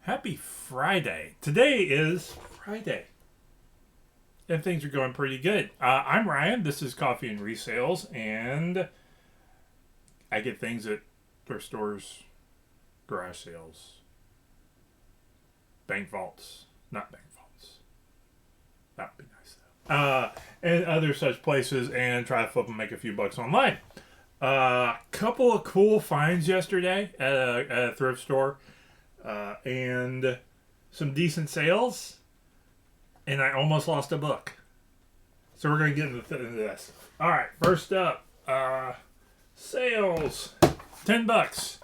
Happy Friday. Today is Friday. And things are going pretty good. I'm Ryan. This is Coffee and Resales. And I get things at thrift stores, garage sales, bank vaults. Not bank vaults. That would be nice though. And other such places and try to flip and make a few bucks online. Couple of cool finds yesterday at a thrift store. And some decent sales, and I almost lost a book. So we're going to get into this. All right, first up, sales, $10.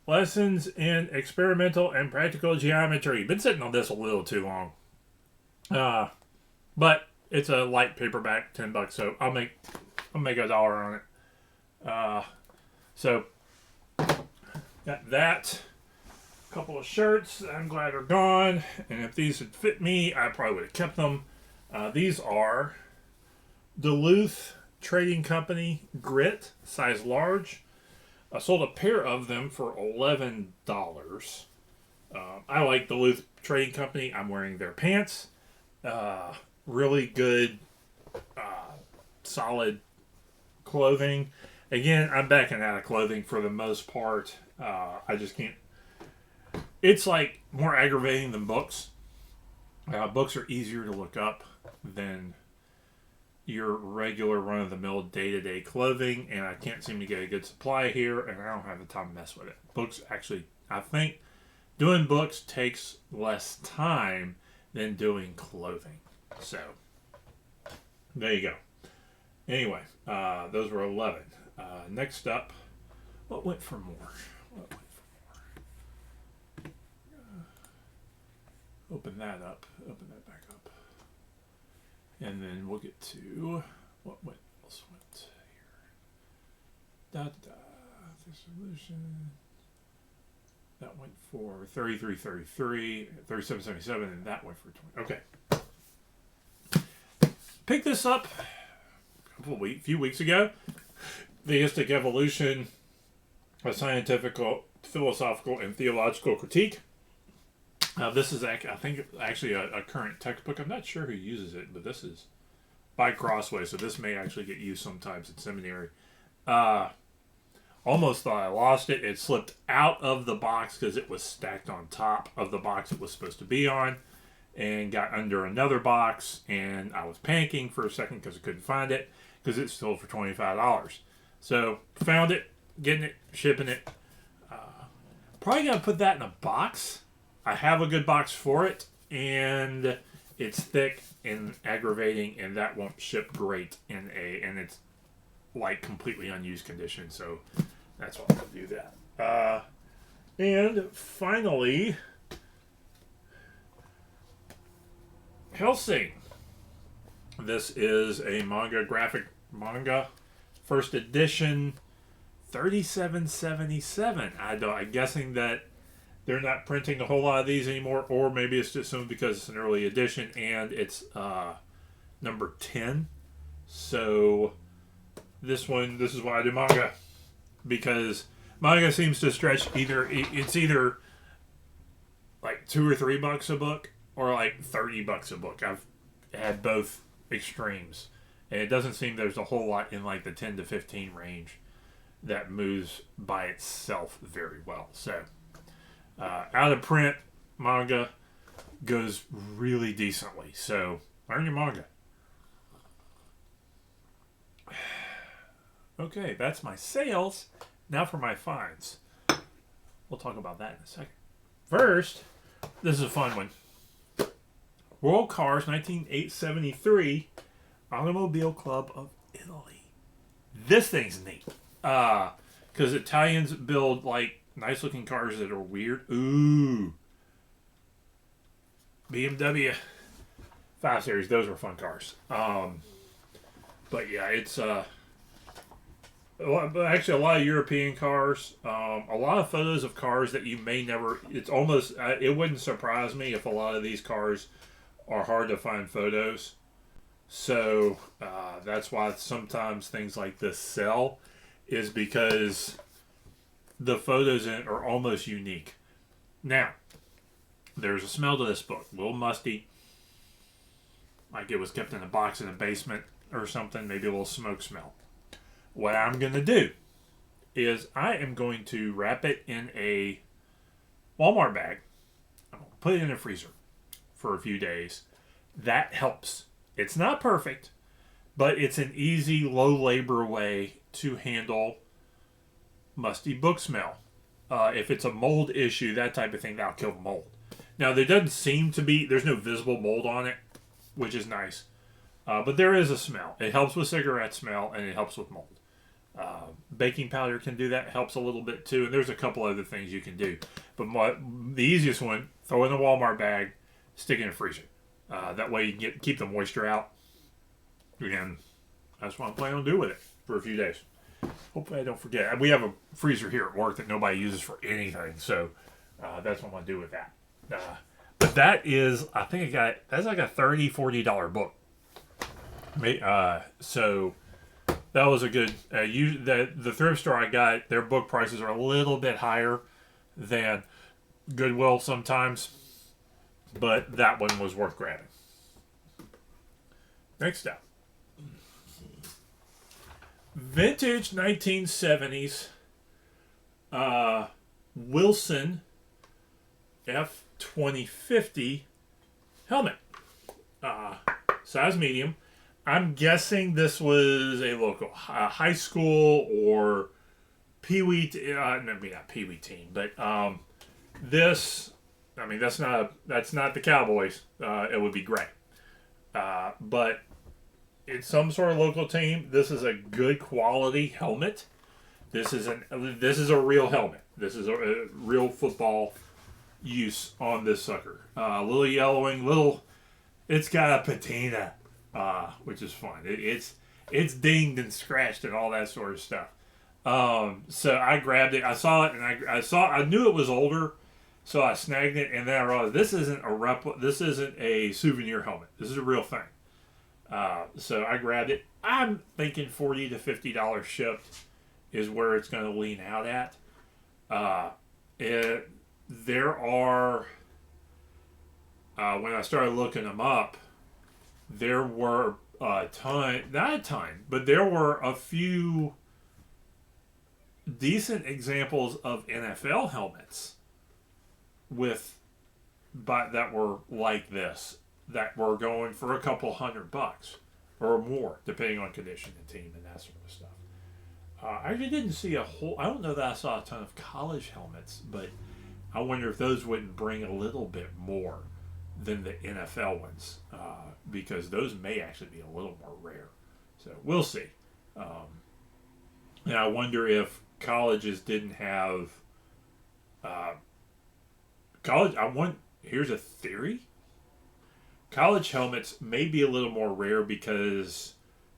Lessons in experimental and practical geometry. Been sitting on this a little too long. But it's a light paperback, $10. So I'll make $1 on it. So got that. Couple of shirts I'm glad are gone, and if these had fit me I probably would have kept them. These are Duluth Trading Company Grit, size large. I sold a pair of them for $11. I like Duluth Trading Company. I'm wearing their pants. Really good solid clothing. Again, I'm backing out of clothing for the most part. I just can't. It's like more aggravating than books. Books are easier to look up than your regular run-of-the-mill day-to-day clothing, and I can't seem to get a good supply here, and I don't have the time to mess with it. Books actually, I think doing books takes less time than doing clothing. So, there you go. Anyway, those were 11. Next up, what went for more? Open that back up, and then we'll get to what else went here. The solution that went for 33.33, 37.77, and that went for 20. Okay, picked this up a few weeks ago. Theistic Evolution: A Scientific, Philosophical, and Theological Critique. This is, I think, actually a current textbook. I'm not sure who uses it, but this is by Crossway, so this may actually get used sometimes in seminary. Almost thought I lost it. It slipped out of the box because it was stacked on top of the box it was supposed to be on, and got under another box, and I was panicking for a second because I couldn't find it because it sold for $25. So found it, getting it, shipping it. Probably gonna put that in a box. I have a good box for it, and it's thick and aggravating, and that won't ship great and it's like completely unused condition, so that's why I'm going to do that. And finally, Hellsing. This is a graphic manga, first edition, $37.77. I'm guessing that they're not printing a whole lot of these anymore, or maybe it's just simply because it's an early edition and it's number 10. So this is why I do manga, because manga seems to stretch it's either like $2 or $3 a book or like $30 a book. I've had both extremes, and it doesn't seem there's a whole lot in like the 10 to 15 range that moves by itself very well. So out of print manga goes really decently. So learn your manga. Okay, that's my sales. Now for my finds. We'll talk about that in a second. First, this is a fun one. World Cars 1973 Automobile Club of Italy. This thing's neat. Because Italians build like nice looking cars that are weird. Ooh. BMW 5 Series. Those were fun cars. But yeah, it's actually a lot of European cars. A lot of photos of cars that you may never. It's almost. It wouldn't surprise me if a lot of these cars are hard to find photos. So that's why sometimes things like this sell, is because the photos in it are almost unique. Now, there's a smell to this book. A little musty. Like it was kept in a box in a basement or something. Maybe a little smoke smell. What I'm going to do is I am going to wrap it in a Walmart bag. I'm going to put it in a freezer for a few days. That helps. It's not perfect, but it's an easy, low labor way to handle musty book smell. If it's a mold issue, that type of thing, that'll kill the mold. Now, there doesn't seem to be, there's no visible mold on it, which is nice. But there is a smell. It helps with cigarette smell, and it helps with mold. Baking powder can do that. Helps a little bit, too. And there's a couple other things you can do. But the easiest one, throw in a Walmart bag, stick it in a freezer. That way you can keep the moisture out. And that's what I'm planning on doing with it for a few days. Hopefully I don't forget. We have a freezer here at work that nobody uses for anything. So that's what I'm going to do with that. But that is, I think that's like a $30, $40 book. So that was a good, the thrift store I got, their book prices are a little bit higher than Goodwill sometimes. But that one was worth grabbing. Next up. Vintage 1970s Wilson F2050 helmet. Size medium. I'm guessing this was a local high school or Pee-wee, maybe not Pee-wee team, but this, I mean, that's not the Cowboys. It would be great. But it's some sort of local team. This is a good quality helmet. This is a real helmet. This is a real football use on this sucker. A little yellowing, it's got a patina, which is fun. It's dinged and scratched and all that sort of stuff. So I grabbed it. I saw it and I knew it was older. So I snagged it, and then I realized this isn't a souvenir helmet. This is a real thing. So I grabbed it. I'm thinking $40 to $50 shipped is where it's going to lean out at. There are, when I started looking them up, there were not a ton, but there were a few decent examples of NFL helmets that were like this, that were going for a couple $100 or more, depending on condition and team and that sort of stuff. I actually didn't see I don't know that I saw a ton of college helmets, but I wonder if those wouldn't bring a little bit more than the NFL ones, because those may actually be a little more rare. So we'll see. And I wonder if colleges didn't have here's a theory. College helmets may be a little more rare because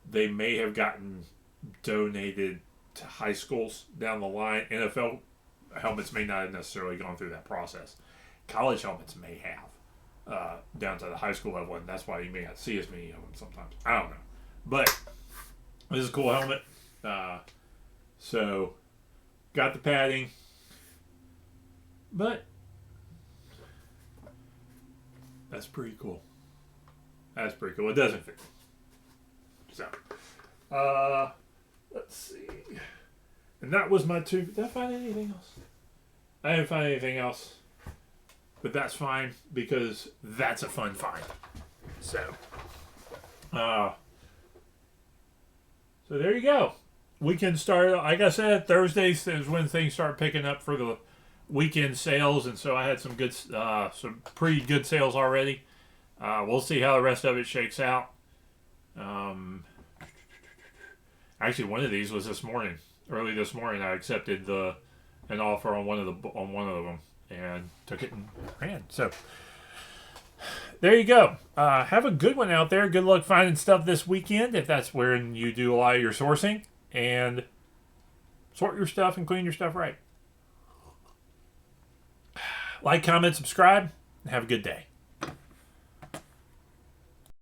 they may have gotten donated to high schools down the line. NFL helmets may not have necessarily gone through that process. College helmets may have, down to the high school level, and that's why you may not see as many of them sometimes. I don't know. But this is a cool helmet. So, got the padding. But that's pretty cool. That's pretty cool. It doesn't fit. So, let's see. And that was my two. Did I find anything else? I didn't find anything else. But that's fine, because that's a fun find. So there you go. Weekend started, like I said, Thursdays is when things start picking up for the weekend sales, and so I had some pretty good sales already. We'll see how the rest of it shakes out. Actually, one of these was this morning. Early this morning, I accepted an offer on one of them and took it and ran. So there you go. Have a good one out there. Good luck finding stuff this weekend if that's where you do a lot of your sourcing, and sort your stuff and clean your stuff right. Like, comment, subscribe, and have a good day.